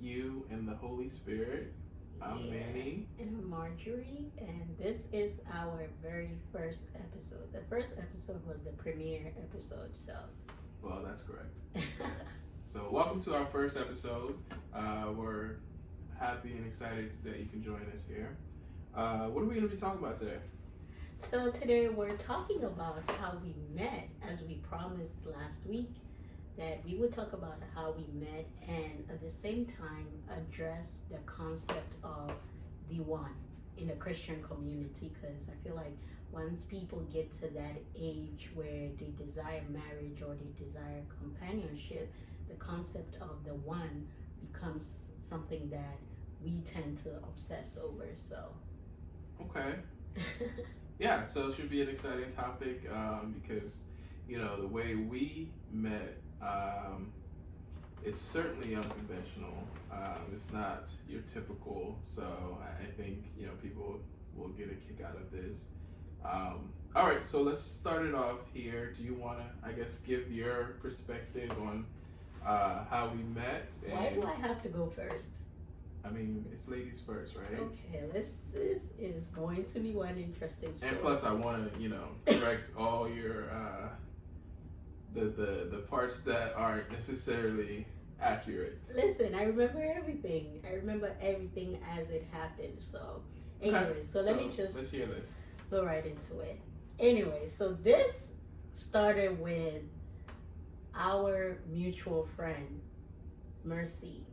you, and the Holy Spirit. I'm Manny. And I'm Marjorie, and this is our very first episode. The first episode was the premiere episode, so. Well, that's correct. Yes. So, welcome to our first episode. We're happy and excited that you can join us here. What are we going to be talking about today? So, today we're talking about how we met, as we promised last week, that we would talk about how we met and at the same time address the concept of the one in the Christian community, because I feel like once people get to that age where they desire marriage or they desire companionship, the concept of the one becomes something that we tend to obsess over. So Okay. Yeah, so it should be an exciting topic because, you know, the way we met, it's certainly unconventional. It's not your typical, so I think, you know, people will get a kick out of this. All right, so let's start it off here. Do you want to, I guess, give your perspective on how we met? Why do I have to go first? I mean, it's ladies first, right? Okay, this is going to be one interesting story. And plus, I want to, you know, correct all your the parts that aren't necessarily accurate. Listen, I remember everything. I remember everything as it happened. So, anyway, Okay. so let me just let's hear this. go right into it. Anyway, so this started with our mutual friend, Mercy.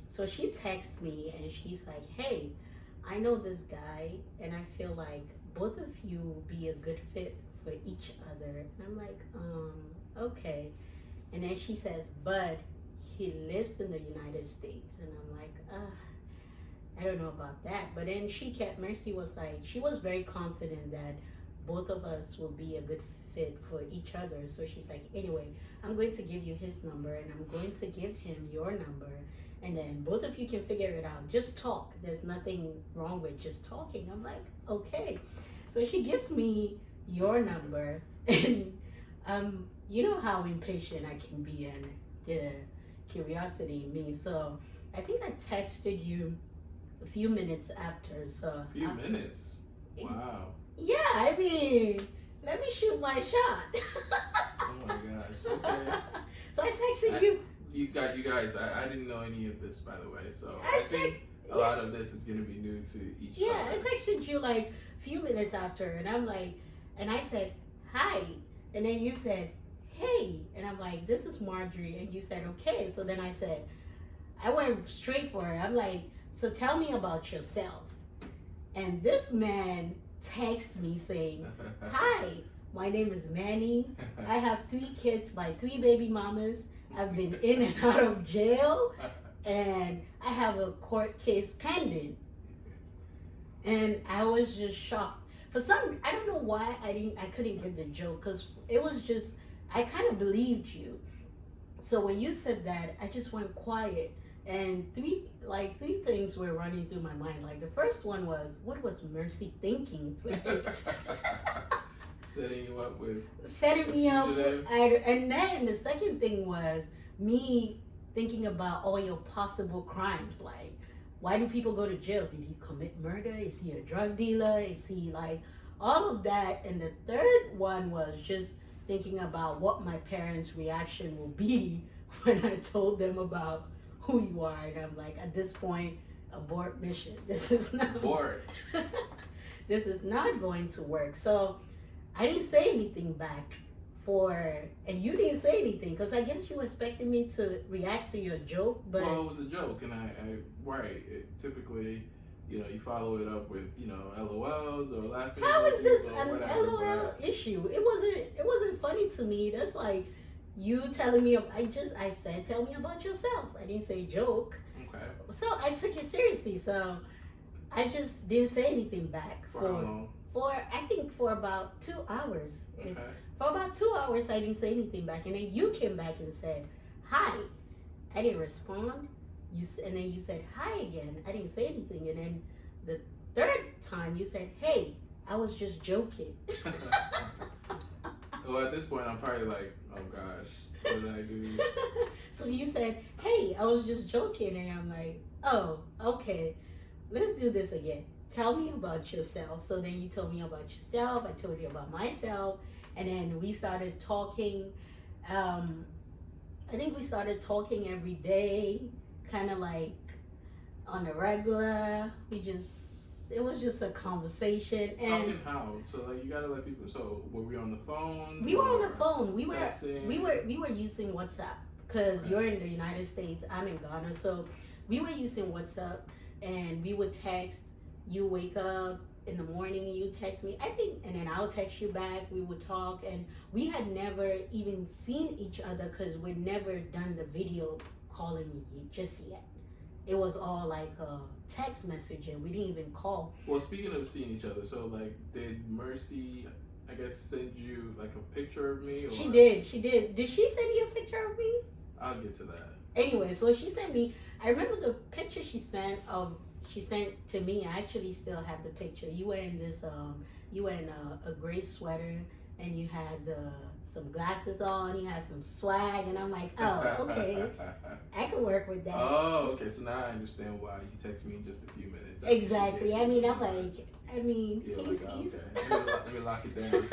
So she texts me and she's like, "Hey, I know this guy and I feel like both of you will be a good fit for each other." And I'm like, okay. And then she says, "But he lives in the United States." And I'm like, I don't know about that. But then Mercy was like, she was very confident that both of us will be a good fit for each other. So she's like, "Anyway, I'm going to give you his number and I'm going to give him your number. And then both of you can figure it out. Just talk. There's nothing wrong with just talking." I'm like, okay. So she gives me your number. And you know how impatient I can be and the curiosity in me. So I think I texted you a few minutes after. So A few minutes? Wow. Yeah, I mean, let me shoot my shot. Oh my gosh. Okay. So I texted you. You guys, I didn't know any of this, by the way, so I think a lot of this is going to be new to each Yeah, other. I texted you like a few minutes after, and I'm like, and I said, "Hi," and then you said, "Hey," and I'm like, "This is Marjorie," and you said, "Okay." So then I said, I went straight for it. I'm like, "So tell me about yourself." And this man texts me saying, "Hi, my name is Manny. I have 3 kids by 3 baby mamas. I've been in and out of jail, and I have a court case pending." And I was just shocked. I don't know why I couldn't get the joke, because it was just, I kind of believed you. So when you said that, I just went quiet, and three things were running through my mind. Like, the first one was, what was Mercy thinking? Setting you up with Setting me up. fugitive. And then the second thing was me thinking about all your possible crimes. Like, why do people go to jail? Did he commit murder? Is he a drug dealer? Is he like all of that? And the third one was just thinking about what my parents' reaction will be when I told them about who you are. And I'm like, at this point, abort mission. This is not Abort. This is not going to work. So I didn't say anything back and you didn't say anything, because I guess you expected me to react to your joke, but Well, it was a joke, and typically, you know, you follow it up with, you know, LOLs or laughing. how is this emojis or an whatever, LOL but- issue? It wasn't funny to me. That's like you telling me. I said, "Tell me about yourself." I didn't say joke. Okay. So I took it seriously. So I just didn't say anything back For how long? I think for about 2 hours. Okay. For about 2 hours, I didn't say anything back, and then you came back and said, "Hi." I didn't respond. And then you said, "Hi" again. I didn't say anything, and then the third time you said, "Hey, I was just joking." Well, at this point, I'm probably like, oh gosh. What did I do? So you said, "Hey, I was just joking," and I'm like, "Oh, okay, let's do this again. Tell me about yourself." So then you told me about yourself. I told you about myself, and then we started talking. Um, I think we started talking every day, kind of like on the regular. It was just a conversation, and Talking how? So like you gotta let people. So were we on the phone? we were on or the phone. Texting? We were using WhatsApp because Okay. you're in the United States. I'm in Ghana, so we were using WhatsApp, and we would text. You wake up in the morning, you text me. I think, and then I'll text you back. We would talk, and we had never even seen each other because we'd never done the video calling just yet. It was all like a text message, and we didn't even call. Well, speaking of seeing each other, so like, did Mercy, I guess, send you like a picture of me? Or She did. She did. Did she send you a picture of me? I'll get to that. Anyway, so she sent me. I remember the picture she sent to me. I actually still have the picture. You were in this. You were in a gray sweater, and you had some glasses on. You had some swag, and I'm like, oh, okay, I can work with that. Oh, okay. So now I understand why you text me in just a few minutes. Exactly. I mean, I'm like, You're he's. okay. Let me lock it down.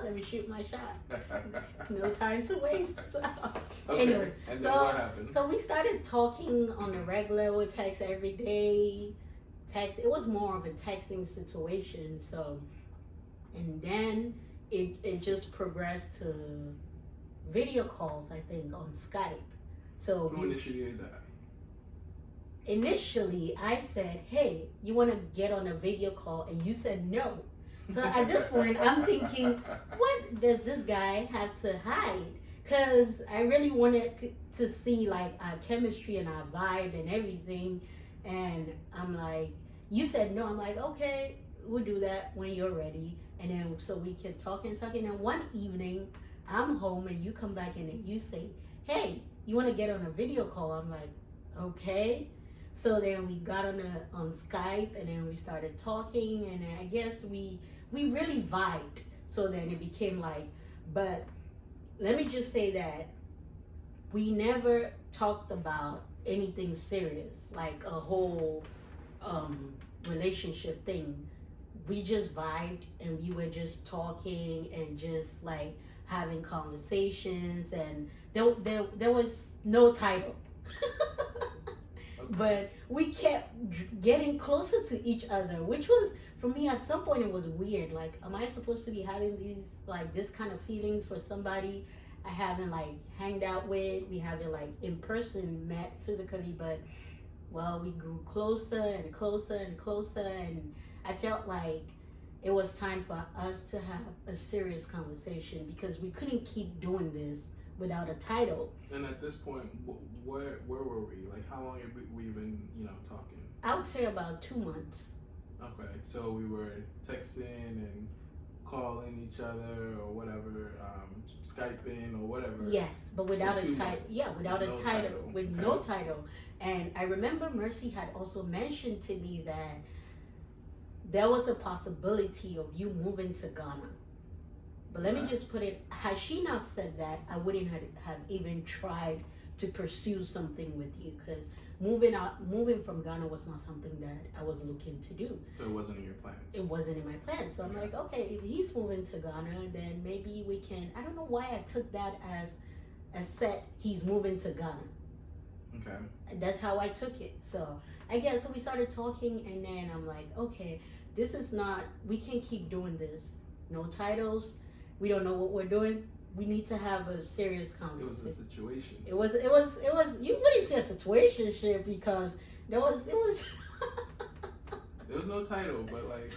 Let me shoot my shot. No time to waste. So. Okay. Anyway, And then what happened? So we started talking on the regular. We text every day. It was more of a texting situation. So, and then it just progressed to video calls. I think on Skype. So Who initiated that? initially I said, "Hey, you want to get on a video call?" And you said no. So at this point, I'm thinking, what does this guy have to hide? Because I really wanted to see like our chemistry and our vibe and everything. And I'm like, you said no. I'm like, okay, we'll do that when you're ready. And then so we kept talking and talking. And one evening, I'm home and you come back and then you say, hey, you want to get on a video call? I'm like, okay. So then we got on Skype and then we started talking and then I guess we really vibed. So then it became like, but let me just say that we never talked about anything serious, like a whole relationship thing. We just vibed and we were just talking and just like having conversations and there was no title. But we kept getting closer to each other, which was, for me, at some point it was weird. Like, am I supposed to be having these, like, this kind of feelings for somebody I haven't, like, hanged out with? We haven't, like, in person met physically, but, well, we grew closer and closer and closer, and I felt like it was time for us to have a serious conversation because we couldn't keep doing this without a title. And at this point, where were we? Like, how long have we been, talking? I would say about 2 months. Okay, so we were texting and calling each other or whatever, Skyping or whatever. Yes, but without a title. Yeah, without a title. With no title. And I remember Mercy had also mentioned to me that there was a possibility of you moving to Ghana. But let me just put it, had she not said that, I wouldn't have even tried to pursue something with you because moving from Ghana was not something that I was looking to do. So it wasn't in your plans? It wasn't in my plans. So I'm like, okay, if he's moving to Ghana, then maybe we can, I don't know why I took that as set he's moving to Ghana. Okay. That's how I took it. So I guess, so we started talking and then I'm like, okay, this is not, we can't keep doing this. No titles. We don't know what we're doing. We need to have a serious conversation. It was a situation. It was. You wouldn't say a situationship because it was. There was no title, but like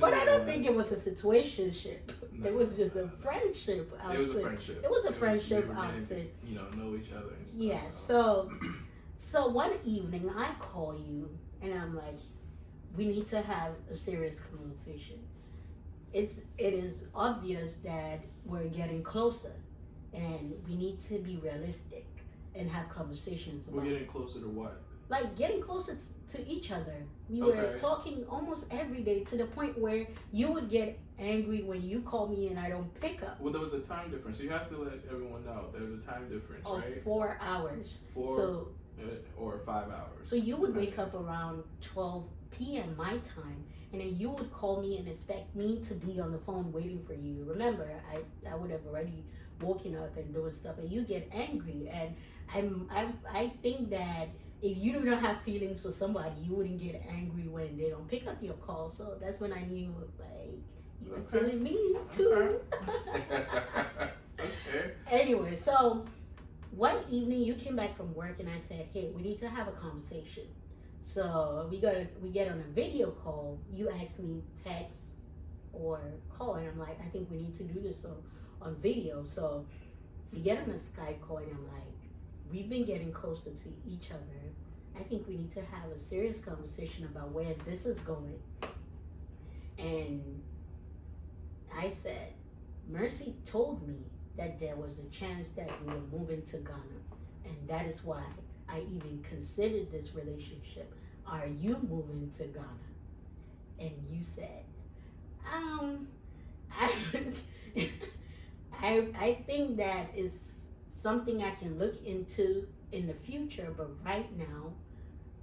But I don't think it was a situationship. No, it was just a friendship. It was a friendship. It was a friendship. We were Outfit. Know each other and stuff. Yeah. So one evening I call you and I'm like, we need to have a serious conversation. It is obvious that we're getting closer and we need to be realistic and have conversations about We're getting closer to what? like getting closer to each other. We were Okay. talking almost every day to the point where you would get angry when you call me and I don't pick up. Well, there was a time difference. So you have to let everyone know there was a time difference, Of right? 4 hours. 4 So or 5 hours. so you would Okay. wake up around 12 p.m. my time, and then you would call me and expect me to be on the phone waiting for you. Remember, I would have already woken up and doing stuff, and you get angry. And I think that if you do not have feelings for somebody, you wouldn't get angry when they don't pick up your call. So that's when I knew, like, you were Okay. feeling me too. Okay. Anyway, so one evening you came back from work and I said, "Hey, we need to have a conversation." So we get on a video call. You asked me text or call, and I'm like, "I think we need to do this on video." So we get on a Skype call, and I'm like, "We've been getting closer to each other. I think we need to have a serious conversation about where this is going." And I said, "Mercy told me that there was a chance that we were moving to Ghana, and that is why I even considered this relationship. Are you moving to Ghana?" And you said, I, I think that is something I can look into in the future, but right now,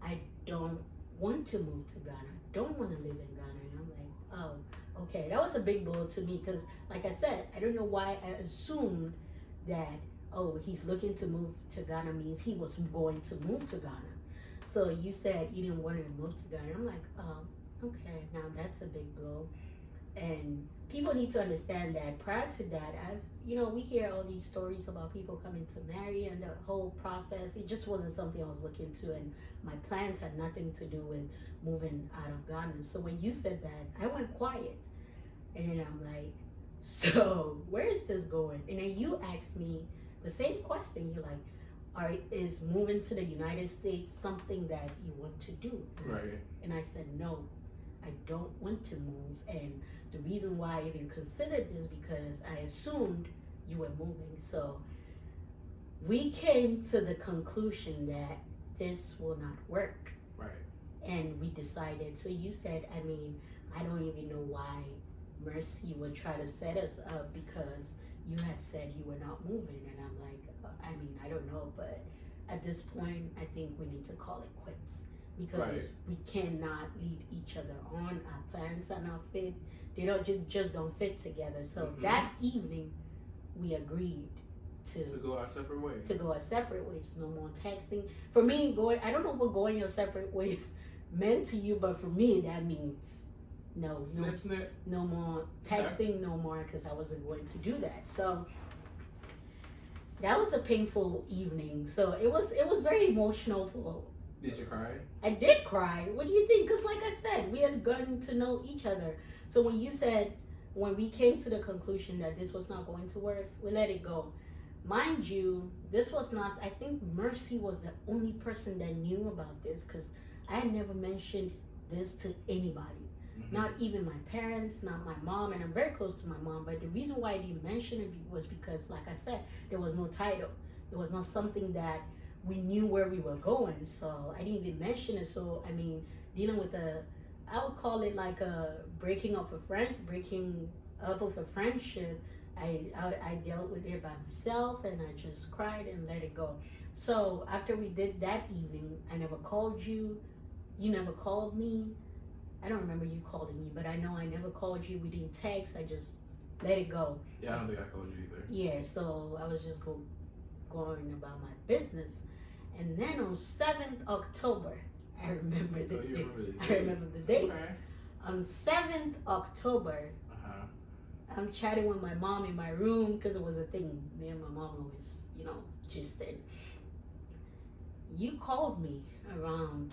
I don't want to move to Ghana. Don't want to live in Ghana. And I'm like, oh, okay. That was a big blow to me because, like I said, I don't know why I assumed that, oh, he's looking to move to Ghana means he was going to move to Ghana. So you said you didn't want to move to Ghana. I'm like, oh, okay. Now that's a big blow. And people need to understand that prior to that, we hear all these stories about people coming to marry and the whole process. It just wasn't something I was looking to, and my plans had nothing to do with moving out of Ghana. So when you said that, I went quiet. And then I'm like, so where is this going? And then you asked me the same question. You're like, is moving to the United States something that you want to do? Right. And I said, no, I don't want to move. And the reason why I even considered this because I assumed you were moving. So we came to the conclusion that this will not work. Right. And we decided. So you said, I don't even know why Mercy would try to set us up because you had said you were not moving. And I'm like, I don't know. But at this point, I think we need to call it quits. Because Right. we cannot lead each other on. Our plans are not fit. They don't just don't fit together. So that evening, we agreed to go our separate ways. To go our separate ways. No more texting. For me, I don't know what going your separate ways meant to you, but for me, that means snip. No more texting, no more, because I wasn't going to do that. So that was a painful evening. So it was very emotional for. Did you cry? I did cry. What do you think? Because like I said, we had gotten to know each other. So when you said, when we came to the conclusion that this was not going to work, we let it go. Mind you, this was not, I think Mercy was the only person that knew about this because I had never mentioned this to anybody. Not even my parents, not my mom, and I'm very close to my mom. But the reason why I didn't mention it was because, like I said, there was no title. It was not something that we knew where we were going, so I didn't even mention it. So dealing with I would call it like a breaking up of a friendship. I dealt with it by myself, and I just cried and let it go. So after we did that evening, I never called you. You never called me. I don't remember you calling me, but I know I never called you. We didn't text. I just let it go. Yeah, I don't think I called you either. Yeah, so I was just going about my business. And then on 7th October, I remember the date. I remember the date. Okay. On 7th October, I'm chatting with my mom in my room because it was a thing. Me and my mom always, just did. You called me around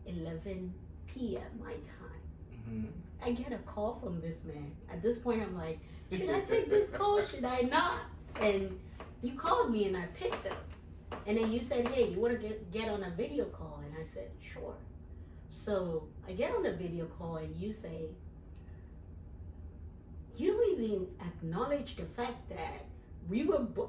11 p.m. my time. I get a call from this man. At this point, I'm like, should I take this call? Should I not? And you called me and I picked up. And then you said, hey, you want to get on a video call? And I said, sure. So I get on a video call and you say, you don't even acknowledge the fact that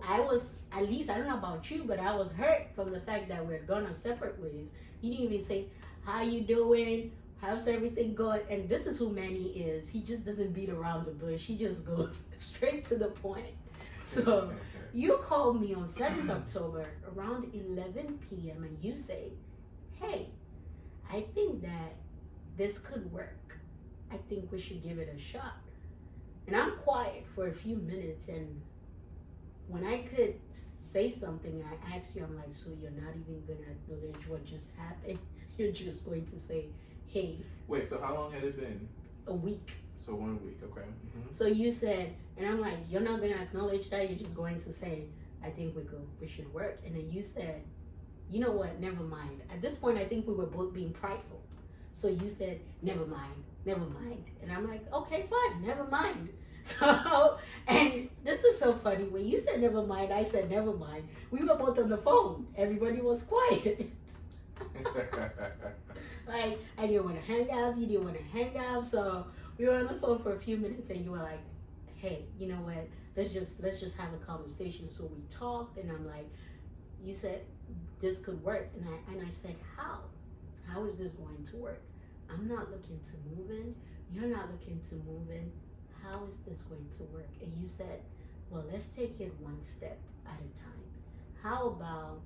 I was, at least, I don't know about you, but I was hurt from the fact that we're gone our separate ways. He didn't even say, "How you doing? How's everything going?" And this is who Manny is. He just doesn't beat around the bush. He just goes straight to the point. So you called me on 7th October around 11 p.m. and you say, "Hey, I think that this could work. I think we should give it a shot." And I'm quiet for a few minutes, and when I could say something, I asked you, I'm like, "So you're not even gonna acknowledge what just happened? You're just going to say, hey." Wait, so how long had it been? A week. So 1 week, okay. So you said, and I'm like, "You're not gonna acknowledge that, you're just going to say, I think we should work." And then you said, "You know what, never mind." At this point, I think we were both being prideful. So you said, never mind, never mind. And I'm like, "Okay, fine, never mind." So, and this is so funny. When you said never mind, I said never mind. We were both on the phone. Everybody was quiet. Like, I didn't want to hang up. You didn't want to hang up. So we were on the phone for a few minutes, and you were like, "Hey, you know what? Let's just have a conversation." So we talked, and I'm like, you said this could work, and I said, how? How is this going to work? I'm not looking to move in. You're not looking to move in. How is this going to work? And you said, well, let's take it one step at a time. How about,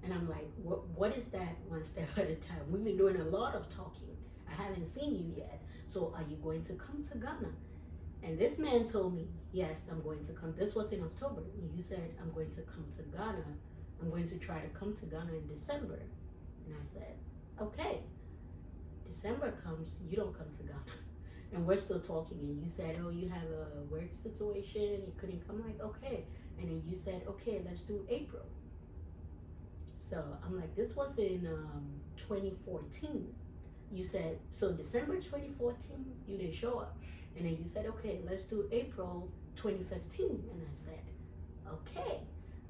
and I'm like, what is that one step at a time? We've been doing a lot of talking. I haven't seen you yet. So are you going to come to Ghana? And this man told me, yes, I'm going to come. This was in October. You said, I'm going to come to Ghana. I'm going to try to come to Ghana in December. And I said, okay. December comes, you don't come to Ghana. And we're still talking, and you said, oh, you have a work situation, you couldn't come. I'm like, okay. And then you said, okay, let's do April. So I'm like, this was in 2014. You said, so December 2014, you didn't show up. And then you said, okay, let's do April 2015. And I said, okay,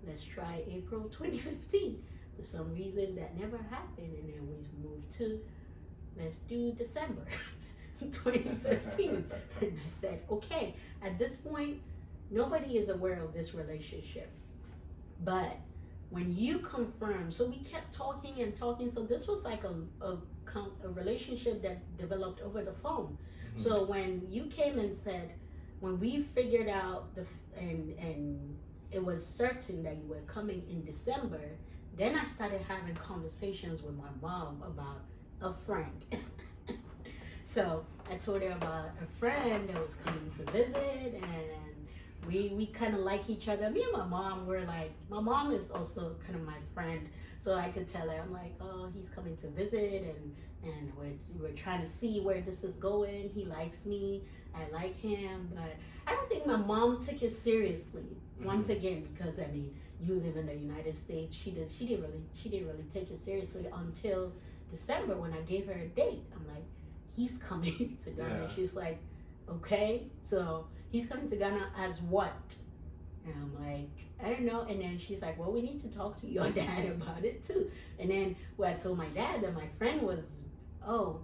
let's try April 2015. For some reason, that never happened. And then we moved to, let's do December 2015. And I said, okay, at this point, nobody is aware of this relationship. But when you confirm, so we kept talking and talking. So this was like a relationship that developed over the phone. Mm-hmm. So when you came and said, when we figured out and it was certain that you were coming in December, then I started having conversations with my mom about a friend. So I told her about a friend that was coming to visit, and we kind of like each other. Me and my mom were like, my mom is also kind of my friend, so I could tell her, I'm like, oh, he's coming to visit, and we're trying to see where this is going. He likes me, I like him, but I don't think my mom took it seriously. Mm-hmm. Once again, because I mean, you live in the United States. She didn't really take it seriously until December when I gave her a date. I'm like, he's coming to Ghana. Yeah. She's like, okay, so he's coming to Ghana as what? And I'm like, I don't know. And then she's like, well, we need to talk to your dad about it too. And then I told my dad that my friend was, oh,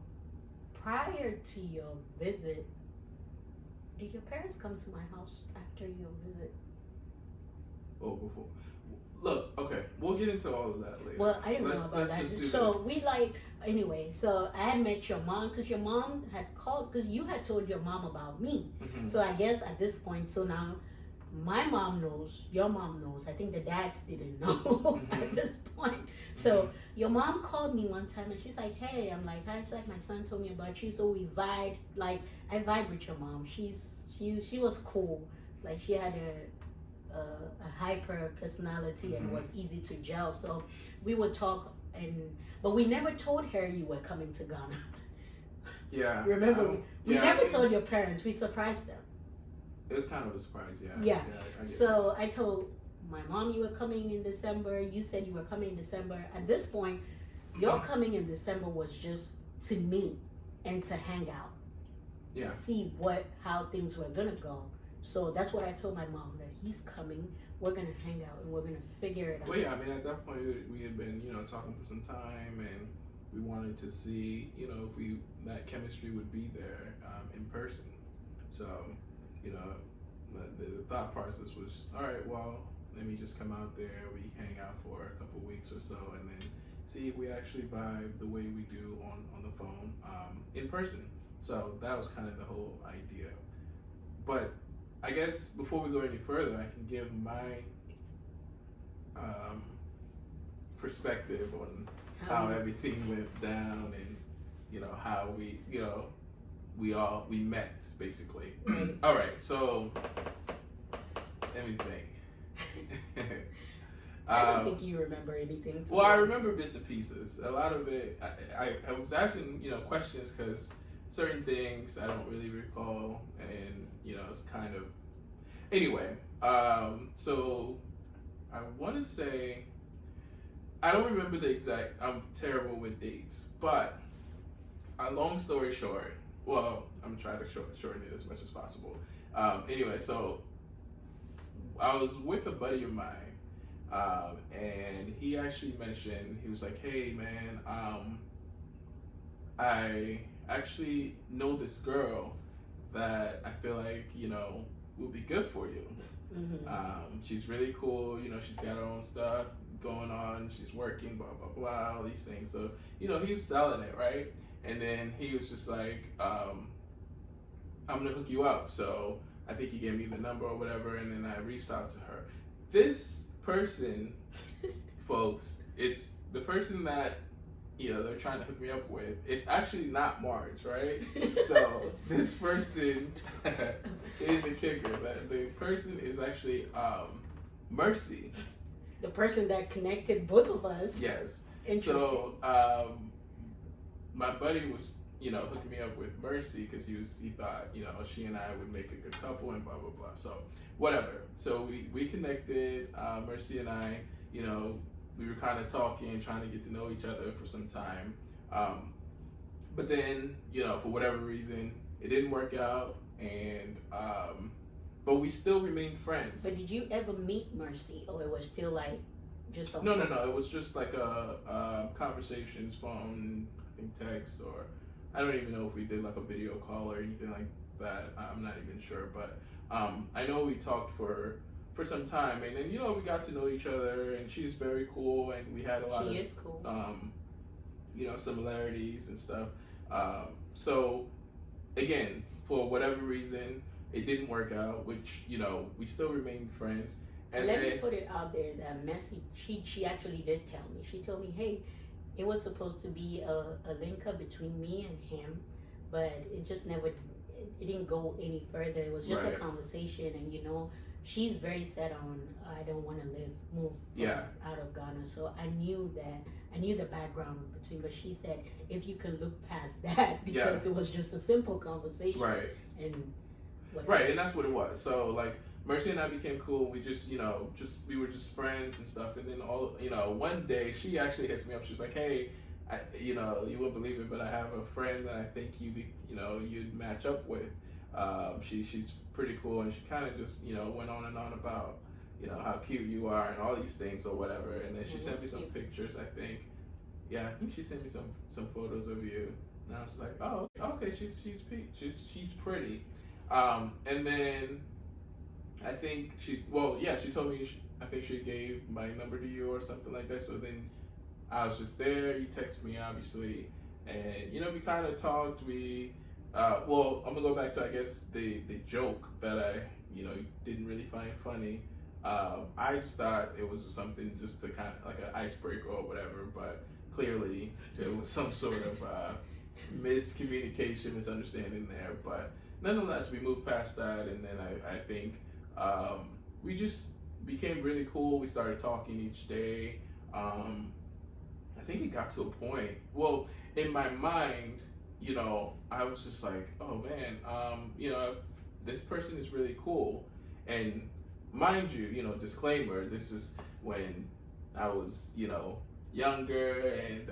prior to your visit, did your parents come to my house after your visit? Oh, before. Look, okay, we'll get into all of that later. Well, I didn't know about that. So we anyway, so I had met your mom because your mom had called, because you had told your mom about me. Mm-hmm. So I guess at this point, so now my mom knows, your mom knows. I think the dads didn't know mm-hmm. at this point. So mm-hmm. your mom called me one time and she's like, hey, I'm like, hi, she's like, my son told me about you. So we vibed, like I vibe with your mom. She was cool. Like she had a hyper personality and mm-hmm. was easy to gel. So we would talk, but we never told her you were coming to Ghana. Yeah. Remember, we never told your parents. We surprised them. It was kind of a surprise, yeah. Yeah. So I told my mom you were coming in December. You said you were coming in December. At this point, your coming in December was just to meet and to hang out. Yeah. See how things were gonna go. So that's what I told my mom, that he's coming, we're going to hang out and we're going to figure it out. Well, yeah, I mean, at that point, we had been, talking for some time, and we wanted to see, if that chemistry would be there in person. So, the thought process was, all right, well, let me just come out there, we hang out for a couple weeks or so, and then see if we actually vibe the way we do on the phone in person. So that was kind of the whole idea. But I guess before we go any further, I can give my um, perspective on how everything went down, and how we met basically. All right, so let me think. I don't think you remember anything. Well, I remember bits and pieces. A lot of it, I was asking questions because certain things I don't really recall, and it's kind of anyway. So I want to say I don't remember the exact. I'm terrible with dates, but long story short, well, I'm trying to shorten it as much as possible. Anyway, so I was with a buddy of mine, and he actually mentioned, he was like, "Hey, man, I actually know this girl that I feel like will be good for you. She's really cool. She's got her own stuff going on. She's working, blah blah blah, all these things." So he was selling it, right? And then he was just like, "I'm gonna hook you up." So I think he gave me the number or whatever, and then I reached out to her. This person, folks, it's the person that they're trying to hook me up with. It's actually not Marge, right? So this person is the kicker. That the person is actually Mercy. The person that connected both of us. Yes. Interesting. So my buddy was hooking me up with Mercy because he thought she and I would make a good couple and blah blah blah. So whatever. So we connected. Mercy and I, we were kind of talking, trying to get to know each other for some time. But then for whatever reason it didn't work out, and but we still remained friends. But did you ever meet Mercy, or it was still like just a No. It was just like a conversations, phone, I think text, or I don't even know if we did like a video call or anything like that. I'm not even sure, but I know we talked for some time, and then we got to know each other, and she's very cool, and we had a lot she of is cool. similarities and stuff. So again, for whatever reason, it didn't work out, which we still remained friends. And let me put it out there that Mercy, she actually did tell me. She told me, "Hey, it was supposed to be a link up between me and him, but it just never, it didn't go any further. It was just a conversation, and she's very set on, I don't want to move out of Ghana." So I knew the background between, but she said, if you can look past that, because it was just a simple conversation. Right. And whatever. Right, and that's what it was. So like Mercy and I became cool. We just, we were just friends and stuff. And then one day she actually hits me up. She's like, "Hey, you wouldn't believe it, but I have a friend that I think you'd match up with. She's pretty cool." And she kind of just, went on and on about, how cute you are and all these things or whatever. And then she sent me some pictures, I think. Yeah, I think she sent me some photos of you. And I was like, "Oh, okay, she's pretty." And then I think she told me, I think she gave my number to you or something like that. So then I was just there. You texted me, obviously, and we kind of talked. We I'm gonna go back to, I guess, the joke that I didn't really find funny. I just thought it was something just to kind of like an icebreaker or whatever, but clearly there was some sort of miscommunication, misunderstanding there. But nonetheless, we moved past that, and then I think we just became really cool. We started talking each day. I think it got to a point, well, in my mind, I was just like, "Oh man, this person is really cool." And mind you, disclaimer, this is when I was, younger and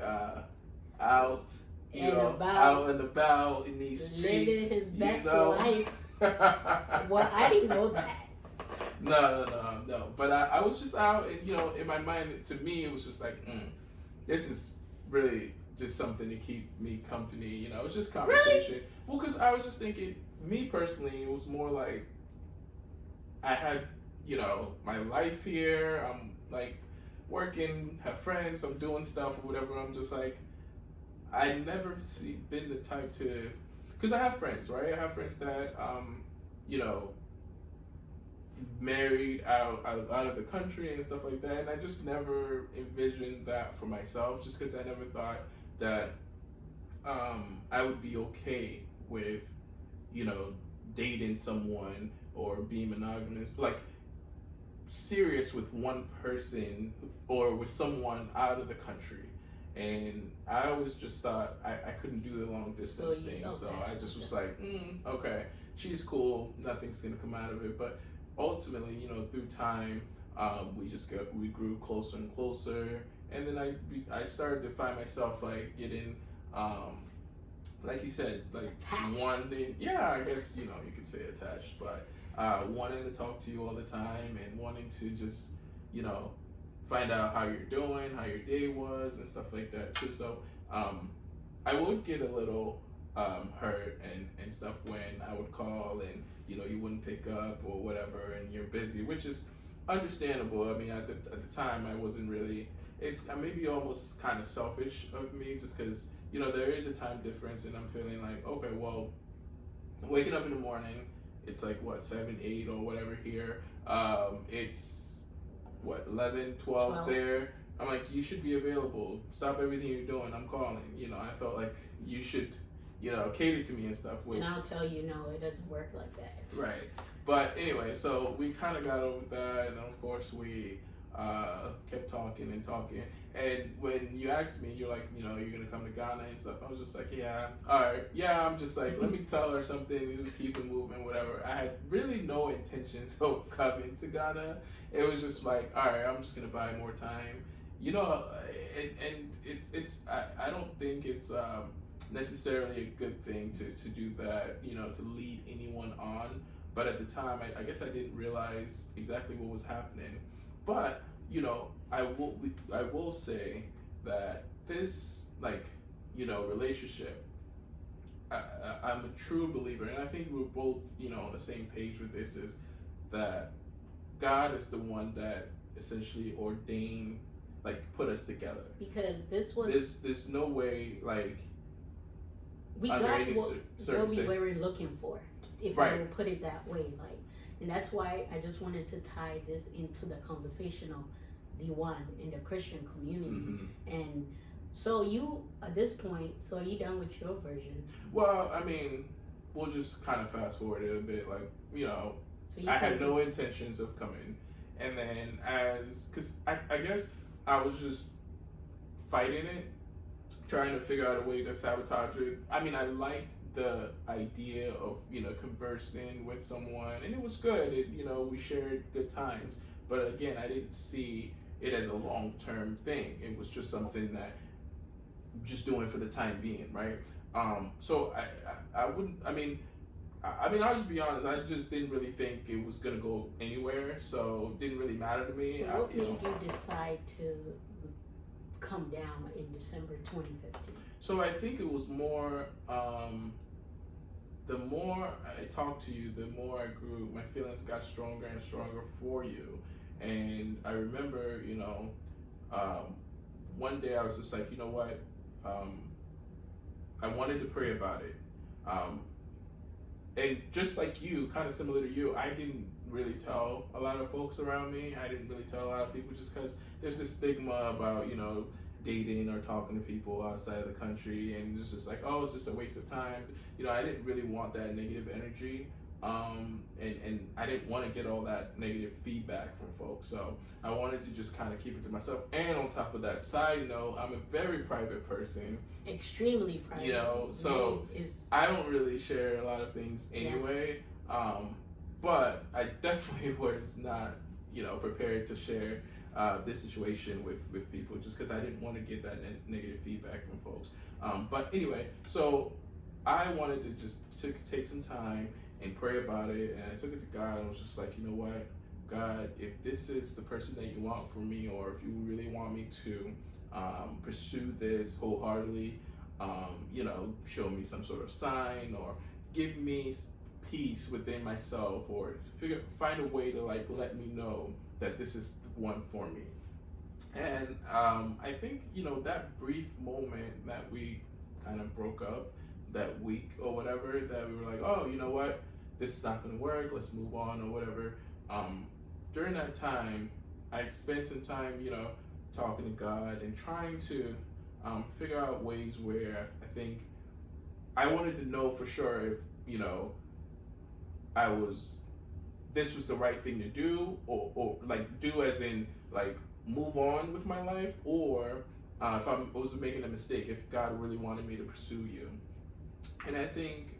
out and about in these streets. Living his best life. Well, I didn't know that. No. But I was just out, and in my mind, to me, it was just like, this is really just something to keep me company. It was just conversation. Really? Well, because I was just thinking, me personally, it was more like I had, my life here. I'm like, working, have friends, I'm doing stuff or whatever. I'm just like, I never been the type to, because I have friends, right? I have friends that, you know, married out of the country and stuff like that, and I just never envisioned that for myself, just because I never thought that I would be okay with, you know, dating someone or being monogamous, like serious with one person or with someone out of the country. And I always just thought I couldn't do the long distance thing. Okay. So I just was like, okay, she's cool, nothing's gonna come out of it. But ultimately, you know, through time, we grew closer and closer. And then I started to find myself like getting, like you said, like attached. wanting, yeah, I guess, you know, you could say attached, but wanting to talk to you all the time and wanting to just, you know, find out how you're doing, how your day was, and stuff like that too. So I would get a little hurt and stuff when I would call and, you know, you wouldn't pick up or whatever, and you're busy, which is understandable. I mean, at the time, I wasn't really. It's maybe almost kind of selfish of me, just because, you know, there is a time difference, and I'm feeling like, okay, well, waking up in the morning, it's like what 7, 8 or whatever here. It's what 11, 12 there. I'm like, you should be available. Stop everything you're doing. I'm calling. You know, I felt like you should, you know, cater to me and stuff. And I'll tell you, no, it doesn't work like that. Right. But anyway, so we kind of got over that, and of course we kept talking and talking. And when you asked me, you're like, you know, you're gonna come to Ghana and stuff. I was just like, yeah, all right, yeah. I'm just like, let me tell her something. You just keep it moving, whatever. I had really no intentions of coming to Ghana. It was just like, all right, I'm just gonna buy more time. You know, and it's I don't think it's necessarily a good thing to do that. You know, to lead anyone on. But at the time, I guess I didn't realize exactly what was happening. But, you know, I will say that this, like, you know, relationship, I'm a true believer, and I think we're both, you know, on the same page with this, is that God is the one that essentially ordained, like, put us together. Because this was... There's no way, like, we got what we were looking for, if I will put it that way, like. And that's why I just wanted to tie this into the conversation of the one in the Christian community. Mm-hmm. And so you, at this point, so are you done with your version? Well, I mean, we'll just kind of fast forward it a bit. Like, you know, so I had no intentions of coming. And then because I guess I was just fighting it, trying to figure out a way to sabotage it. I mean, I liked the idea of, you know, conversing with someone, and it was good. You know, we shared good times, but again, I didn't see it as a long-term thing. It was just something that I'm just doing for the time being, right? So I wouldn't. I mean, I'll just be honest. I just didn't really think it was gonna go anywhere, so it didn't really matter to me. So what made you decide to come down in December 2015? So I think it was more. The more I talked to you, the more I grew. My feelings got stronger and stronger for you. And I remember, you know, one day I was just like, you know what? I wanted to pray about it. And just like you, kind of similar to you, I didn't really tell a lot of folks around me. I didn't really tell a lot of people, just because there's this stigma about, you know, dating or talking to people outside of the country, and it's just like, oh, it's just a waste of time. You know, I didn't really want that negative energy, and I didn't want to get all that negative feedback from folks, so I wanted to just kind of keep it to myself. And on top of that, side note, I'm a very private person, extremely private, you know, so I don't really share a lot of things anyway. But I definitely was not, you know, prepared to share this situation with people, just because I didn't want to get that negative feedback from folks. But anyway, so I wanted to just take some time and pray about it, and I took it to God, and was just like, you know what, God, if this is the person that you want for me, or if you really want me to pursue this wholeheartedly, you know, show me some sort of sign, or give me peace within myself, or find a way to, like, let me know that this is the one for me. And I think, that brief moment that we kind of broke up, that week or whatever, that we were like, oh, you know what, this is not going to work, let's move on or whatever. Um, During that time, I spent some time, talking to God and trying to figure out ways where I think I wanted to know for sure if, I was this was the right thing to do, or like do as in like move on with my life, or if I was making a mistake, if God really wanted me to pursue you. And I think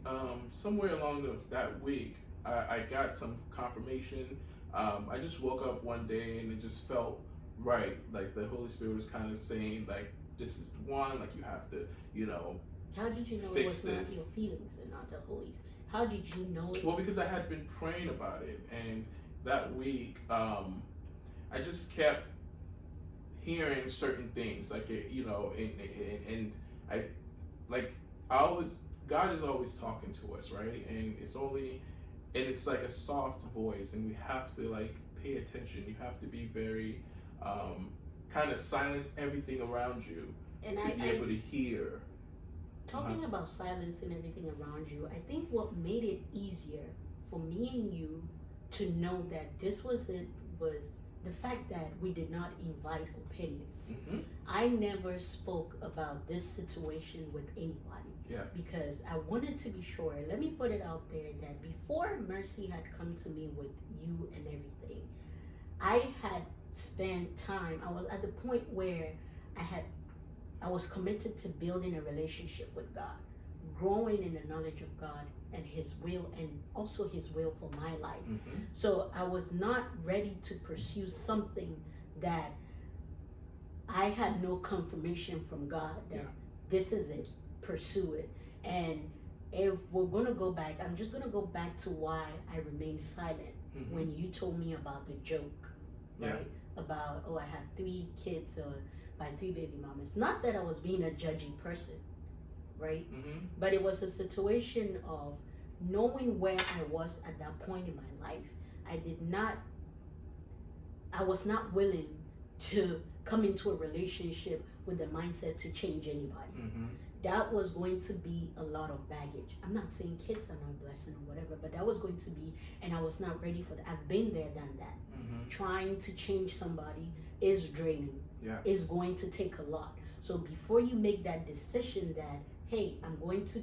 somewhere along that week, I got some confirmation. I just woke up one day and it just felt right. Like the Holy Spirit was kind of saying, like, this is the one. Like you have to, How did you know it fix was not this. your feelings and not the Holy? How did you know it Well, was? because I had been praying about it, and that week, I just kept hearing certain things, like and I like I always God is always talking to us, right? And it's like a soft voice, and we have to like pay attention. You have to be very kind of silence everything around you And to be able to hear. talking about silence and everything around you, I think what made it easier for me and you to know that this was it was the fact that we did not invite opinions. Hmm. I never spoke about this situation with anybody. Yeah. Because I wanted to be sure. Let me put it out there that before Mercy had come to me with you and everything, I had spent time. I was at the point where I had I was committed to building a relationship with God, growing in the knowledge of God and His will, and also His will for my life. Hmm. So I was not ready to pursue something that I had no confirmation from God that this is it, pursue it. And if we're going to go back, I'm just going to go back to why I remained silent when you told me about the joke, right? Yeah. About, oh, I have 3 kids by 3 baby mamas. Not that I was being a judgy person, right? Hmm. But it was a situation of knowing where I was at that point in my life. I was not willing to come into a relationship with the mindset to change anybody. Hmm. That was going to be a lot of baggage. I'm not saying kids are not a blessing or whatever, but that was going to be, and I was not ready for that. I've been there, done that. Hmm. Trying to change somebody is draining. Yeah. Is going to take a lot. So before you make that decision that, hey, I'm going to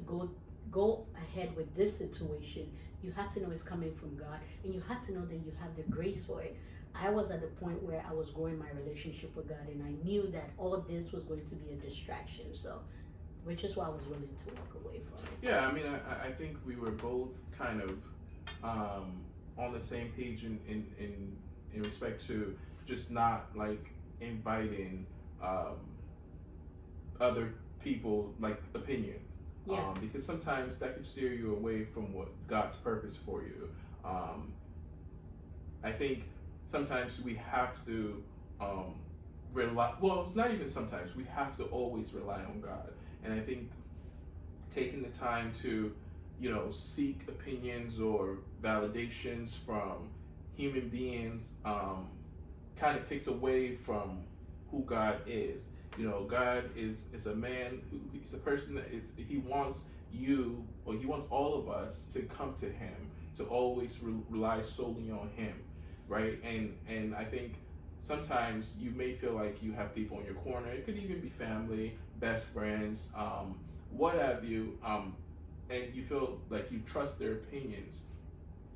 go ahead with this situation, you have to know it's coming from God, and you have to know that you have the grace for it. I was at the point where I was growing my relationship with God, and I knew that all of this was going to be a distraction. So, which is why I was willing to walk away from it. Yeah, I mean, I think we were both kind of on the same page in respect to just not like inviting other people like opinion. Yeah. Because sometimes that can steer you away from what God's purpose for you. I think sometimes we have to rely. Well, it's not even sometimes. We have to always rely on God. And I think taking the time to, seek opinions or validations from human beings kind of takes away from who God is. God is a man he's a person that he wants you, or he wants all of us to come to him, to always rely solely on him, right? And I think sometimes you may feel like you have people in your corner. It could even be family, best friends, what have you, and you feel like you trust their opinions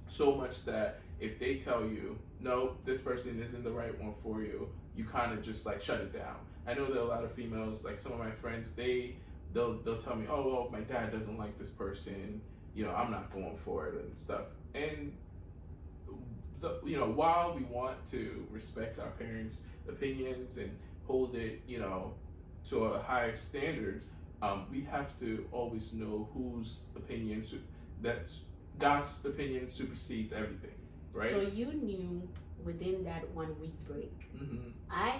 so much that if they tell you, no, this person isn't the right one for you, you kind of just like shut it down. I know that a lot of females, like some of my friends, they'll tell me, oh, well, my dad doesn't like this person, I'm not going for it and stuff. And while we want to respect our parents' opinions and hold it, to a higher standard, we have to always know whose opinion that's God's opinion supersedes everything, right? So you knew within that 1 week break. Mm-hmm. I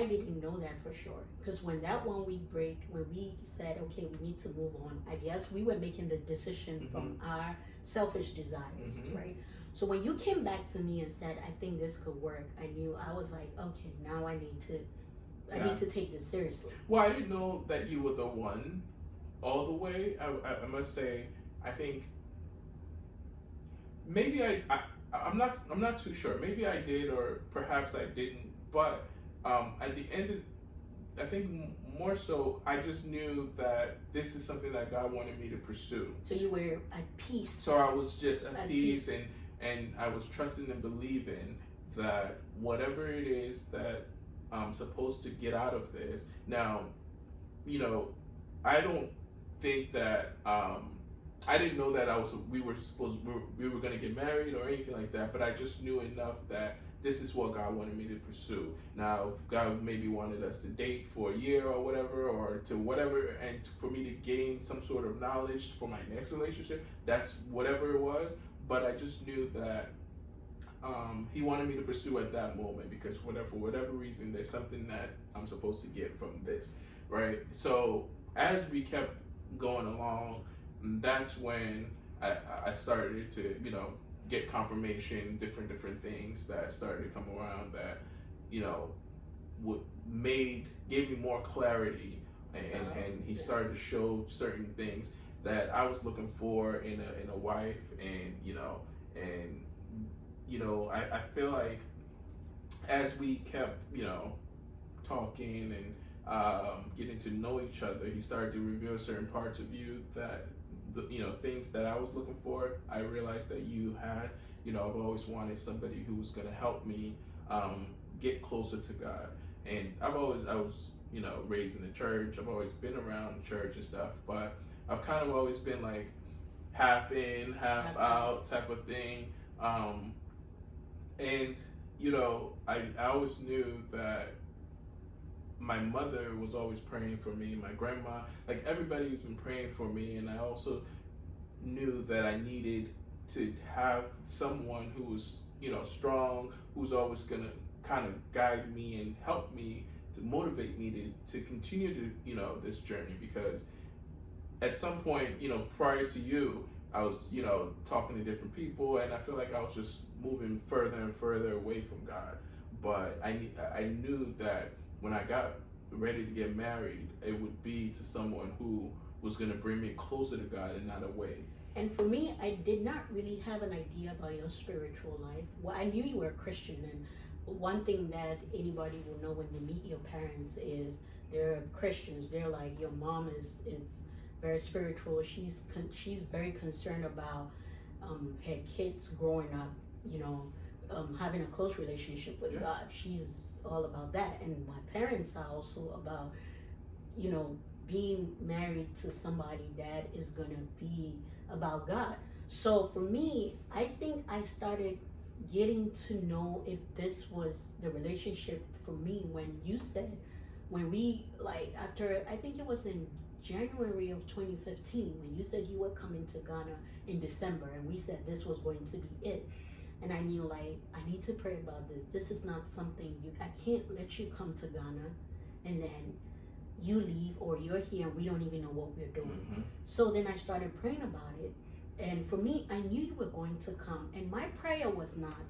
didn't know that for sure, because when that 1 week break, when we said, okay, we need to move on, I guess we were making the decision from our selfish desires, right? So when you came back to me and said, I think this could work, I knew, I was like, okay, now I Yeah. need to take this seriously. Well, I didn't know that you were the one all the way. I must say, I think maybe I'm not too sure. Maybe I did, or perhaps I didn't. But at the end of, I think more so, I just knew that this is something that God wanted me to pursue. So you were at peace. So I was just at At peace, and I was trusting and believing that whatever it is that I'm supposed to get out of this. Now, you know, I don't think that I didn't know that we were gonna get married or anything like that. But I just knew enough that this is what God wanted me to pursue. Now, if God maybe wanted us to date for a year or whatever, or to whatever, and for me to gain some sort of knowledge for my next relationship, that's whatever it was. But I just knew that he wanted me to pursue at that moment, because for whatever reason, there's something that I'm supposed to get from this, right? So as we kept going along, that's when I started to, get confirmation, different things that started to come around that, you know, would gave me more clarity, and he started to show certain things that I was looking for in a wife, and I feel like as we kept, talking and getting to know each other, he started to reveal certain parts of you that things that I was looking for. I realized that you had. I've always wanted somebody who was going to help me get closer to God, and I was raised in the church. I've always been around church and stuff, but I've kind of always been like half in, half out type of thing. And I always knew that my mother was always praying for me, my grandma, like everybody has been praying for me, and I also knew that I needed to have someone who was, strong, who's always gonna kind of guide me and help me, to motivate me to continue to, this journey. Because at some point, prior to you, I was, talking to different people, and I feel like I was just moving further and further away from God. But I knew that when I got ready to get married, it would be to someone who was going to bring me closer to God and not away. And for me, I did not really have an idea about your spiritual life. Well, I knew you were a Christian, and one thing that anybody will know when they meet your parents is they're Christians. They're like, your mom is very spiritual. She's very concerned about her kids growing up, having a close relationship with God. She's all about that. And my parents are also about, being married to somebody that is going to be about God. So for me, I think I started getting to know if this was the relationship for me when we, like, after, I think it was in January of 2015, when you said you were coming to Ghana in December, and we said this was going to be it. And I knew, like, I need to pray about this. This is not something I can't let you come to Ghana and then you leave, or you're here and we don't even know what we're doing. Mm-hmm. So then I started praying about it. And for me, I knew you were going to come. And my prayer was not,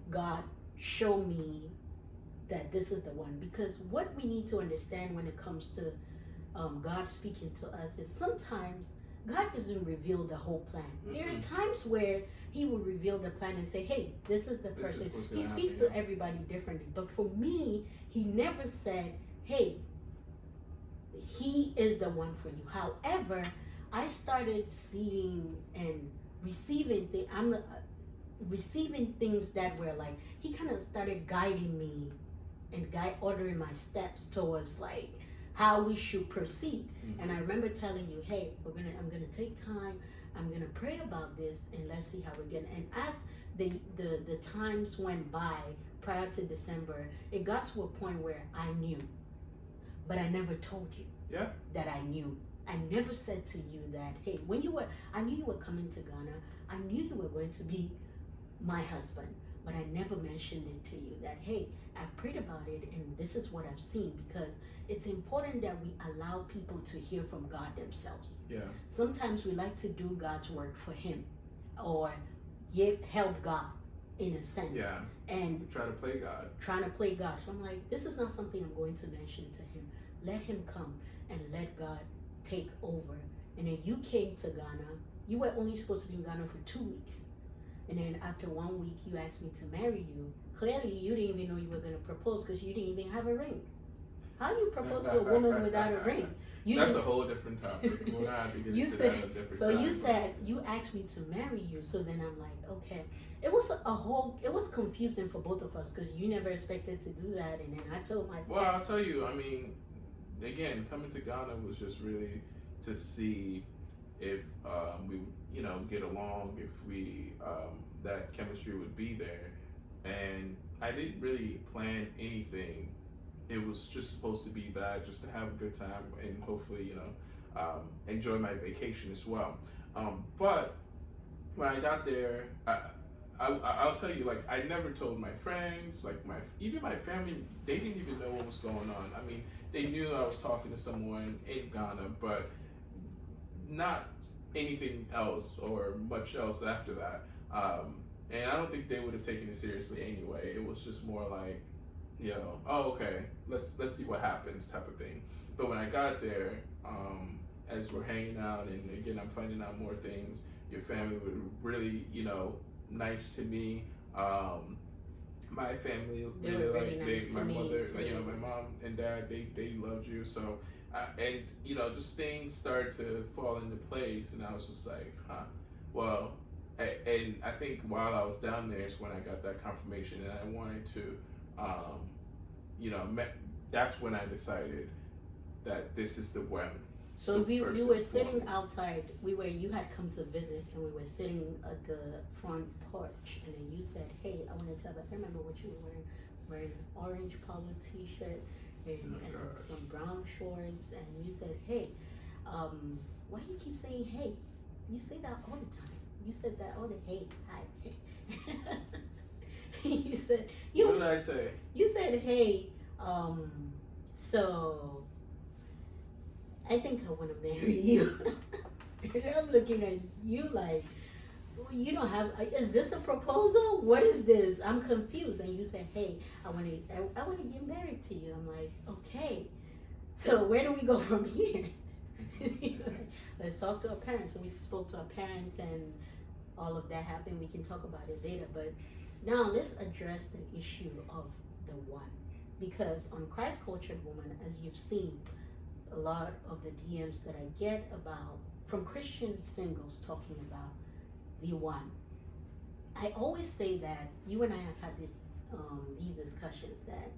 God, show me that this is the one. Because what we need to understand when it comes to God speaking to us is sometimes God doesn't reveal the whole plan. Mm-hmm. There are times where he will reveal the plan and say, hey, this is the person. He speaks to everybody differently. But for me, he never said, hey, he is the one for you. However, I started seeing and receiving things. Receiving things that were like, he kind of started guiding me and ordering my steps towards like how we should proceed. Mm-hmm. And I remember telling you, hey, I'm gonna take time. I'm gonna pray about this, and let's see how we get. And as the times went by prior to December, it got to a point where I knew, but I never told you that I knew. I never said to you that, hey, I knew you were coming to Ghana. I knew you were going to be my husband, but I never mentioned it to you that, hey, I've prayed about it and this is what I've seen, because it's important that we allow people to hear from God themselves. Yeah. Sometimes we like to do God's work for him or help God. in a sense. Yeah. And Try to play God. trying to play God. So I'm like, this is not something I'm going to mention to him. Let him come and let God take over. And then you came to Ghana. You were only supposed to be in Ghana for 2 weeks. And then after 1 week, you asked me to marry you. Clearly, you didn't even know you were going to propose because you didn't even have a ring. How do you propose to a woman without a ring? That's a whole different topic. We're gonna have to get into that a different so time. You said you asked me to marry you. So then I'm like, okay. It was confusing for both of us because you never expected to do that, and then I told my. Well, I'll tell you. I mean, again, coming to Ghana was just really to see if we get along, if we that chemistry would be there, and I didn't really plan anything. It was just supposed to be that, just to have a good time and hopefully enjoy my vacation as well. But when I got there, I'll tell you, like, I never told my friends, like even my family, they didn't even know what was going on. I mean, they knew I was talking to someone in Ghana, but not anything else or much else after that. And I don't think they would have taken it seriously anyway. It was just more like, oh, okay, let's see what happens type of thing. But when I got there, as we're hanging out, and again, I'm finding out more things. Your family were really, nice to me. My family really my mother, my mom and dad, they loved you. So, and just things started to fall into place, and I was just like, well, and I think while I was down there is when I got that confirmation, and I wanted to, that's when I decided that this is the one. So we were sitting outside. You had come to visit, and we were sitting at the front porch. And then you said, "Hey, I want to tell." I remember what you were wearing an orange polo T-shirt and some brown shorts. And you said, "Hey, why do you keep saying hey? You say that all the time. You said that all the hey, hi." You said. What did I say? You said, "Hey, so." I think I want to marry you. And I'm looking at you like, you don't have, is this a proposal? What is this? I'm confused. And you said, hey, I want to get married to you. I'm like, okay. So where do we go from here? Let's talk to our parents. And we spoke to our parents and all of that happened. We can talk about it later. But now let's address the issue of the one. Because on Christ Cultured Woman, as you've seen, a lot of the DMs that I get from Christian singles talking about the one. I always say that you and I have had these discussions that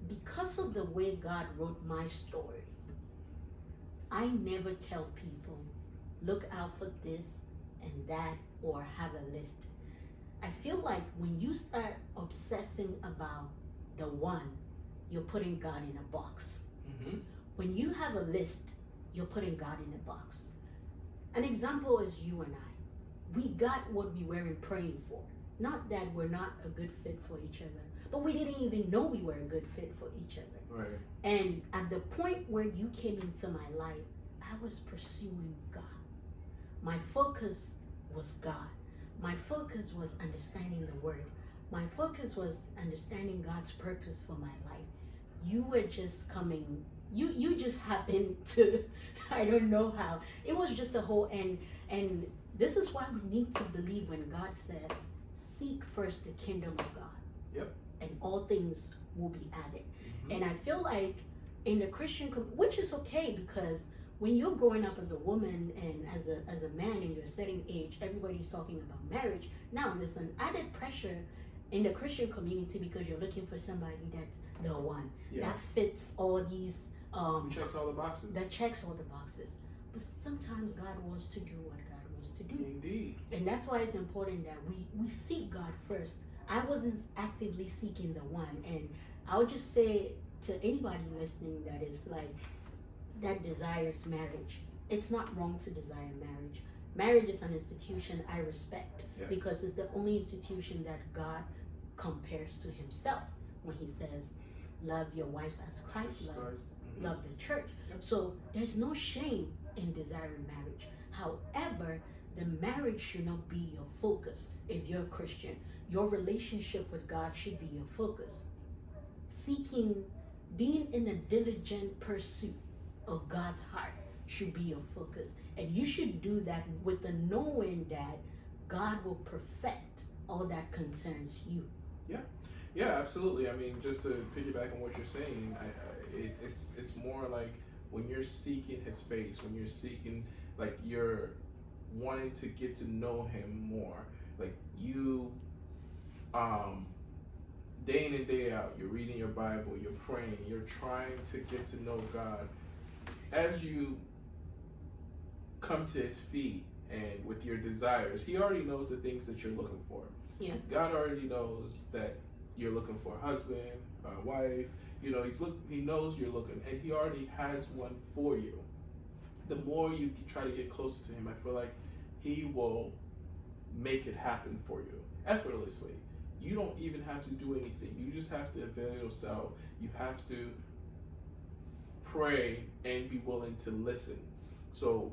because of the way God wrote my story, I never tell people, look out for this and that, or have a list. I feel like when you start obsessing about the one, you're putting God in a box. Mm-hmm. When you have a list, you're putting God in a box. An example is you and I. We got what we weren't praying for. Not that we're not a good fit for each other, but we didn't even know we were a good fit for each other. Right. And at the point where you came into my life, I was pursuing God. My focus was God. My focus was understanding the Word. My focus was understanding God's purpose for my life. You were just coming. You just happened to, I don't know how. It was just a whole, and this is why we need to believe when God says, seek first the kingdom of God. Yep. And all things will be added. Mm-hmm. And I feel like in the Christian, which is okay, because when you're growing up as a woman and as a man in your setting age, everybody's talking about marriage. Now there's an added pressure in the Christian community because you're looking for somebody that's the one, that fits all these checks all the boxes. That checks all the boxes. But sometimes God wants to do what God wants to do. Indeed. And that's why it's important that we seek God first. I wasn't actively seeking the one. And I'll just say to anybody listening that is like, that desires marriage. It's not wrong to desire marriage. Marriage is an institution I respect because it's the only institution that God compares to himself when he says, love your wives as Christ loved the church. Yep. So there's no shame in desiring marriage. However, the marriage should not be your focus. If you're a Christian, your relationship with God should be your focus. Seeking, being in a diligent pursuit of God's heart should be your focus. And you should do that with the knowing that God will perfect all that concerns you. Yeah, absolutely. I mean, just to piggyback on what you're saying, it's more like when you're seeking His face, when you're seeking, like you're wanting to get to know Him more, like you, day in and day out, you're reading your Bible, you're praying, you're trying to get to know God. As you come to His feet and with your desires, He already knows the things that you're looking for. Yeah. God already knows that you're looking for a husband, a wife. You know, He knows you're looking, and He already has one for you. The more you try to get closer to Him, I feel like He will make it happen for you effortlessly. You don't even have to do anything. You just have to avail yourself. You have to pray and be willing to listen. So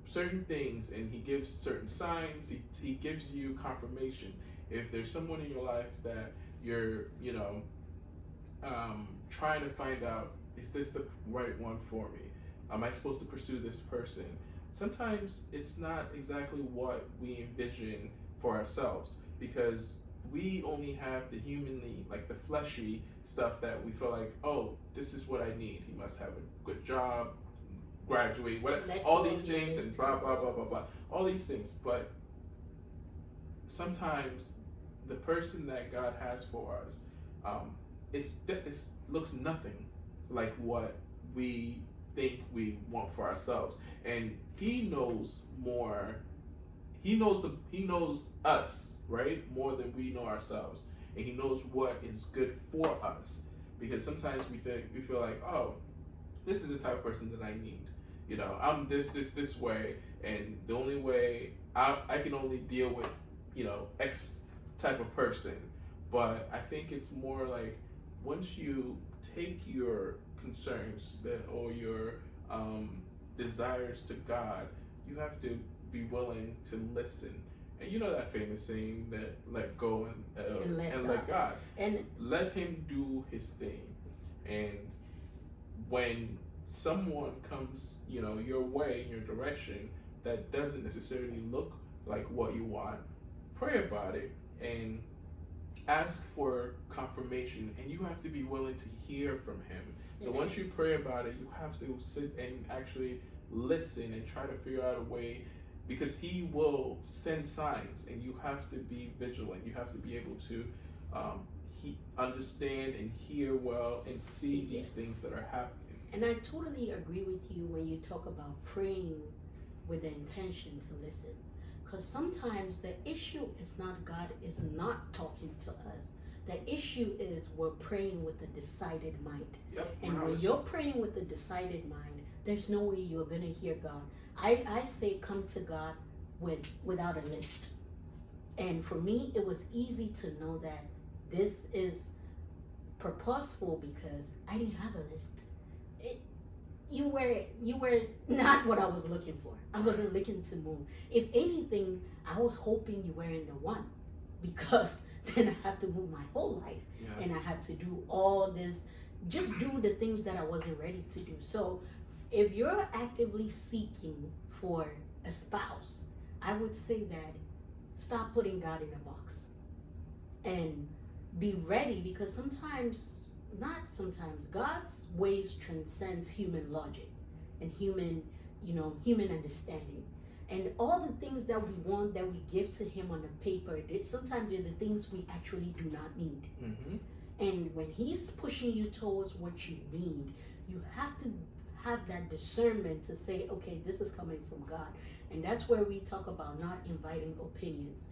certain things, and He gives certain signs. He gives you confirmation. If there's someone in your life that you're, trying to find out, is this the right one for me? Am I supposed to pursue this person? Sometimes it's not exactly what we envision for ourselves, because we only have the humanly, like the fleshy stuff that we feel like, oh, this is what I need. He must have a good job, graduate, whatever, all these things, and blah, blah, blah, blah, blah, all these things. But sometimes the person that God has for us, it looks nothing like what we think we want for ourselves. And He knows more. He knows us, right, more than we know ourselves, and He knows what is good for us. Because sometimes we feel like, oh, this is the type of person that I need. I'm this way, and the only way I can only deal with, X type of person. But I think it's more like, once you take your concerns or your desires to God, you have to be willing to listen. And you know that famous saying that let go and let God. And let Him do His thing. And when someone comes, your way, in your direction, that doesn't necessarily look like what you want, pray about it and ask for confirmation. And you have to be willing to hear from Him. So once you pray about it, you have to sit and actually listen and try to figure out a way, because He will send signs, and you have to be vigilant. You have to be able to understand and hear well and see these things that are happening. And I totally agree with you when you talk about praying with the intention to listen. Because sometimes the issue is not God is not talking to us. The issue is we're praying with a decided mind. Yep, and when you're praying with a decided mind, there's no way you're going to hear God. I say come to God without a list. And for me, it was easy to know that this is purposeful because I didn't have a list. You were not what I was looking for. I wasn't looking to move. If anything, I was hoping you were in the one, because then I have to move my whole life, and I have to do all this, just do the things that I wasn't ready to do. So if you're actively seeking for a spouse, I would say that stop putting God in a box and be ready, because God's ways transcends human logic and human understanding. And all the things that we want, that we give to Him on the paper, sometimes they're the things we actually do not need. Mm-hmm. And when He's pushing you towards what you need, you have to have that discernment to say, okay, this is coming from God. And that's where we talk about not inviting opinions.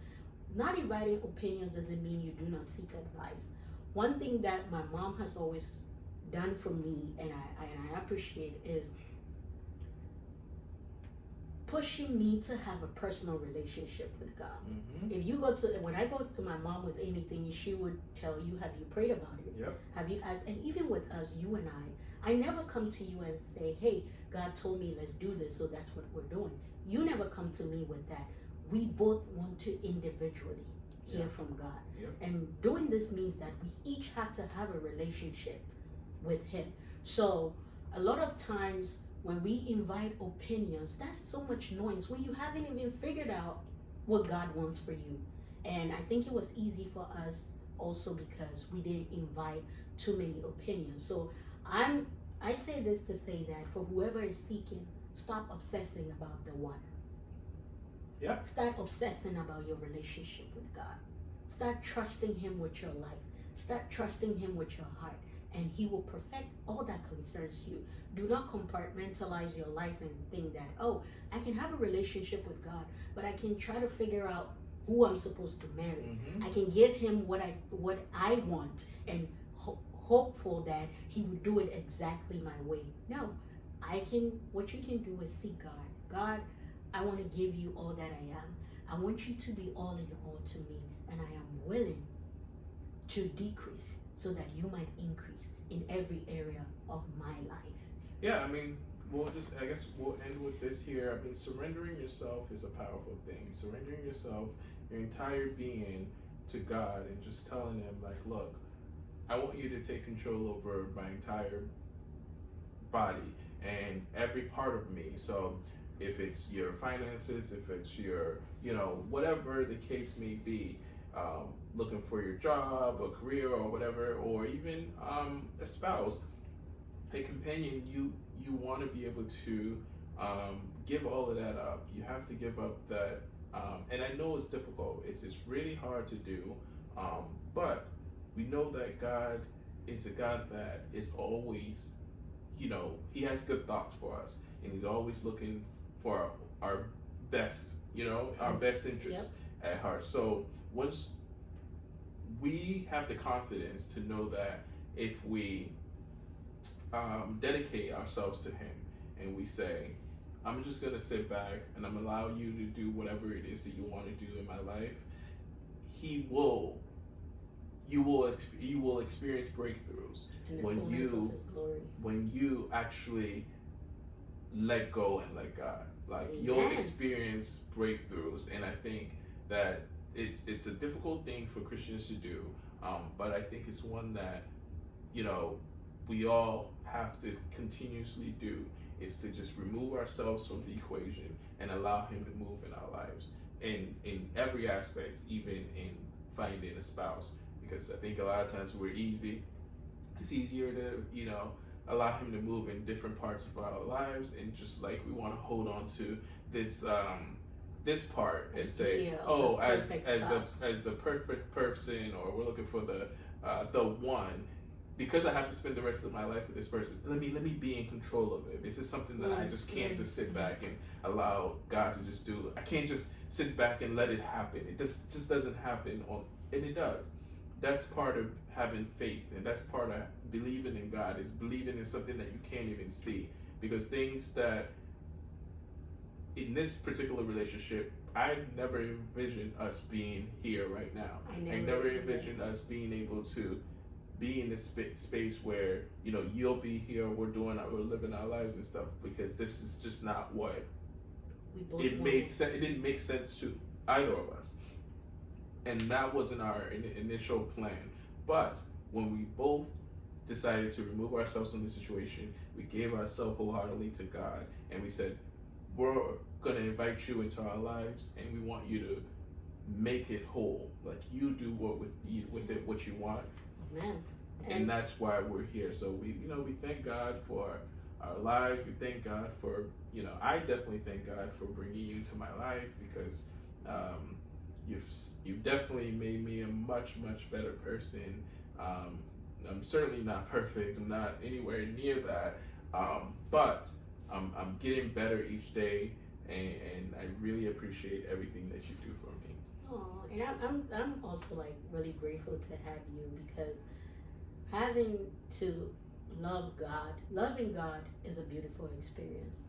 Not inviting opinions doesn't mean you do not seek advice. One thing that my mom has always done for me, and I appreciate, is pushing me to have a personal relationship with God. Mm-hmm. When I go to my mom with anything, she would tell you, have you prayed about it? Yep. Have you asked? And even with us, you and I never come to you and say, hey, God told me let's do this, so that's what we're doing. You never come to me with that. we both want to individually hear Yeah. from God. Yep. And doing this means that we each have to have a relationship with Him. So a lot of times when we invite opinions, that's so much noise when you haven't even figured out what God wants for you. And I think it was easy for us also because we didn't invite too many opinions. So I'm I say this to say that for whoever is seeking, stop obsessing about the one. Yeah. Start obsessing about your relationship with God. Start trusting Him with your life. Start trusting Him with your heart. And He will perfect all that concerns you. Do not compartmentalize your life and think that, oh, I can have a relationship with God, but I can try to figure out who I'm supposed to marry. Mm-hmm. I can give Him what I want and hopeful that He would do it exactly my way. No, what you can do is seek God. God, I want to give you all that I am. I want you to be all in all to me, and I am willing to decrease so that you might increase in every area of my life. Yeah, I mean, I guess we'll end with this here. I mean, surrendering yourself is a powerful thing. Surrendering yourself, your entire being to God, and just telling Him, like, look, I want you to take control over my entire body and every part of me. So if it's your finances, if it's your, whatever the case may be, looking for your job, a career, or whatever, or even a spouse, a companion, you want to be able to give all of that up. You have to give up that, and I know it's difficult. It's really hard to do, but we know that God is a God that is always, He has good thoughts for us, and He's always looking for our best, our best interest at heart. So once we have the confidence to know that if we dedicate ourselves to Him and we say, I'm just going to sit back and I'm allow you to do whatever it is that you want to do in my life, you will experience breakthroughs In the when fullness of His glory. when you actually let go and let God. Like, Amen. you'll experience breakthroughs, and I think that it's a difficult thing for Christians to do, but I think it's one that we all have to continuously do, is to just remove ourselves from the equation and allow Him to move in our lives in every aspect, even in finding a spouse. Because I think a lot of times it's easier to allow Him to move in different parts of our lives, and just like we want to hold on to this part and say, oh, as the perfect person, or we're looking for the one, because I have to spend the rest of my life with this person. Let me be in control of it. This is something that I just can't just sit back and allow God to just do. I can't just sit back and let it happen. It just doesn't happen and it does. That's part of having faith, and that's part of believing in God, is believing in something that you can't even see. Because things that in this particular relationship, I never envisioned us being here right now. I never envisioned us being able to be in this space where you'll be here, we're living our lives and stuff, because this is just not what it made sense. It didn't make sense to either of us, and that wasn't our initial plan. But when we both decided to remove ourselves from the situation, we gave ourselves wholeheartedly to God, and we said, we're going to invite you into our lives, and we want you to make it whole. Like, you do with it what you want. Amen. And that's why we're here. So we thank God for our lives. We thank God for, I definitely thank God for bringing you to my life, because you've definitely made me a much, much better person. I'm certainly not perfect. I'm not anywhere near that. But I'm getting better each day, and I really appreciate everything that you do for me. Oh, and I'm also like really grateful to have you, because having to loving God is a beautiful experience,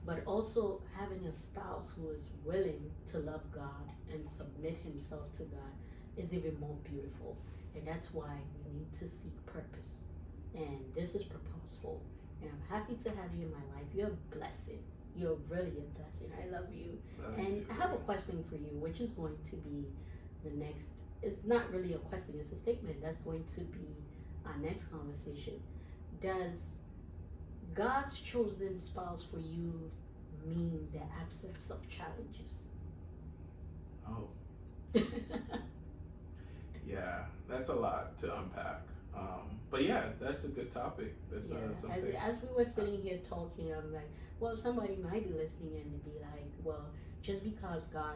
but also having a spouse who is willing to love God and submit himself to God is even more beautiful. And that's why we need to seek purpose. And this is purposeful. And I'm happy to have you in my life. You're a blessing. You're really a blessing. I love you. Love you And too, I have a baby. question for you, which is going to be the next. It's not really a question, it's a statement. That's going to be our next conversation. Does God's chosen spouse for you mean the absence of challenges? Oh, yeah, that's a lot to unpack. But yeah, that's a good topic. That's Yeah, something. as we were sitting here talking, I'm like, well, somebody might be listening and be like, well, just because God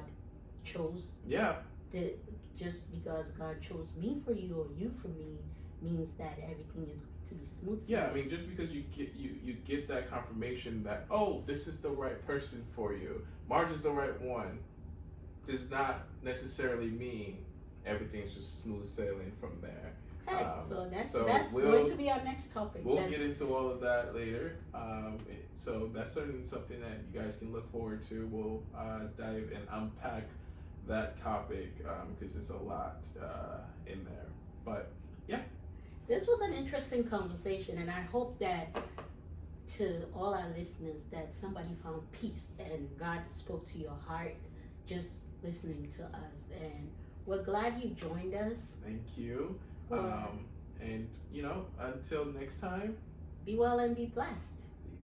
chose Yeah, the, just because God chose me for you or you for me means that everything is going to be smooth yeah. I sailing. mean, just because you get that confirmation that, oh, this is the right person for you, Marge is the right one, does not necessarily mean everything's just smooth sailing from there. Okay, so that's so that's going to be our next topic. We'll That's, get into all of that later. So that's certainly something that you guys can look forward to. We'll dive and unpack that topic because there's a lot in there. But yeah, this was an interesting conversation, and I hope that to all our listeners that somebody found peace and God spoke to your heart just listening to us. And we're glad you joined us. thank you. Well, And until next time. be well and be blessed.